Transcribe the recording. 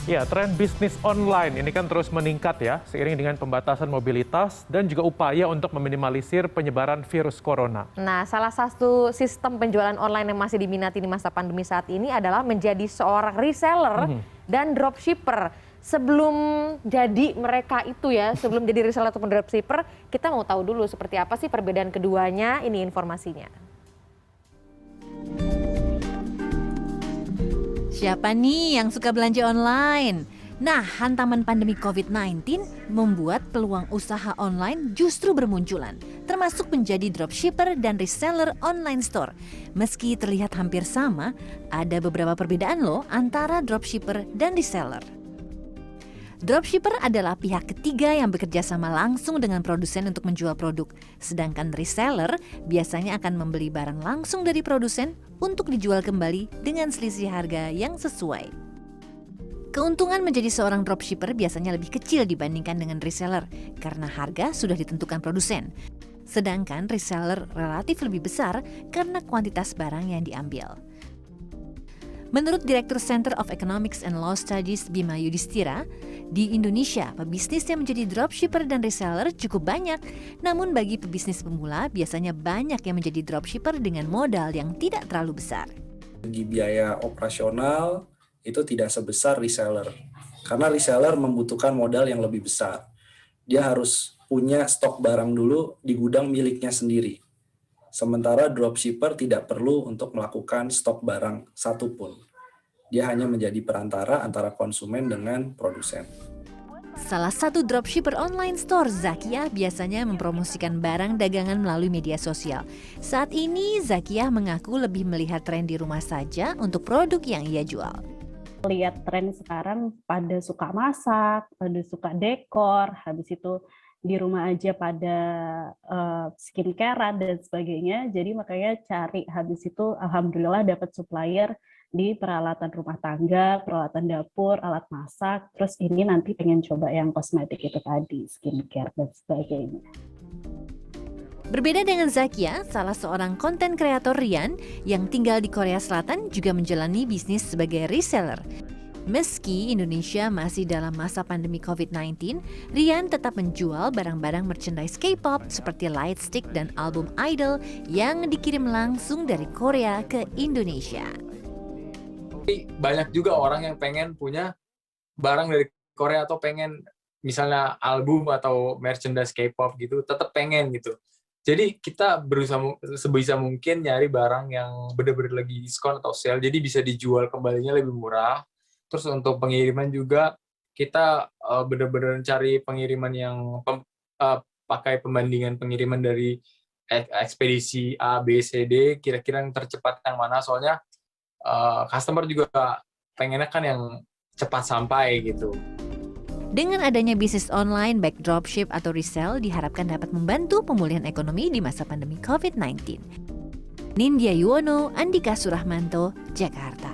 Ya, tren bisnis online ini kan terus meningkat ya, seiring dengan pembatasan mobilitas dan juga upaya untuk meminimalisir penyebaran virus corona. Nah, salah satu sistem penjualan online yang masih diminati di masa pandemi saat ini adalah menjadi seorang reseller dan dropshipper. Sebelum jadi mereka itu ya, sebelum jadi reseller ataupun dropshipper, kita mau tahu dulu seperti apa sih perbedaan keduanya, ini informasinya. Siapa nih yang suka belanja online? Nah, hantaman pandemi COVID-19 membuat peluang usaha online justru bermunculan, termasuk menjadi dropshipper dan reseller online store. Meski terlihat hampir sama, ada beberapa perbedaan loh antara dropshipper dan reseller. Dropshipper adalah pihak ketiga yang bekerja sama langsung dengan produsen untuk menjual produk. Sedangkan reseller biasanya akan membeli barang langsung dari produsen untuk dijual kembali dengan selisih harga yang sesuai. Keuntungan menjadi seorang dropshipper biasanya lebih kecil dibandingkan dengan reseller karena harga sudah ditentukan produsen. Sedangkan reseller relatif lebih besar karena kuantitas barang yang diambil. Menurut Direktur Center of Economics and Law Studies Bima Yudhistira, di Indonesia pebisnis yang menjadi dropshipper dan reseller cukup banyak. Namun bagi pebisnis pemula biasanya banyak yang menjadi dropshipper dengan modal yang tidak terlalu besar. Segi biaya operasional itu tidak sebesar reseller, karena reseller membutuhkan modal yang lebih besar. Dia harus punya stok barang dulu di gudang miliknya sendiri. Sementara dropshipper tidak perlu untuk melakukan stok barang satupun. Dia hanya menjadi perantara antara konsumen dengan produsen. Salah satu dropshipper online store, Zakiyah, biasanya mempromosikan barang dagangan melalui media sosial. Saat ini, Zakiyah mengaku lebih melihat tren di rumah saja untuk produk yang ia jual. Lihat tren sekarang pada suka masak, pada suka dekor, habis itu di rumah aja pada skincare dan sebagainya. Jadi makanya cari, habis itu alhamdulillah dapat supplier di peralatan rumah tangga, peralatan dapur, alat masak. Terus ini nanti pengen coba yang kosmetik itu tadi, skincare dan sebagainya. Berbeda dengan Zakiyah, salah seorang konten kreator Rian yang tinggal di Korea Selatan juga menjalani bisnis sebagai reseller. Meski Indonesia masih dalam masa pandemi COVID-19, Rian tetap menjual barang-barang merchandise K-pop seperti lightstick dan album Idol yang dikirim langsung dari Korea ke Indonesia. Banyak juga orang yang pengen punya barang dari Korea atau pengen misalnya album atau merchandise K-pop gitu, tetap pengen gitu. Jadi kita berusaha sebisa mungkin nyari barang yang benar-benar lagi diskon atau sale, jadi bisa dijual kembalinya lebih murah. Terus untuk pengiriman juga kita benar-benar cari pengiriman yang pakai pembandingan pengiriman dari ekspedisi A, B, C, D, kira-kira yang tercepat yang mana, soalnya customer juga pengennya kan yang cepat sampai gitu. Dengan adanya bisnis online, baik dropship atau resell, diharapkan dapat membantu pemulihan ekonomi di masa pandemi COVID-19. Nindya Yuwono, Andika Surahmanto, Jakarta.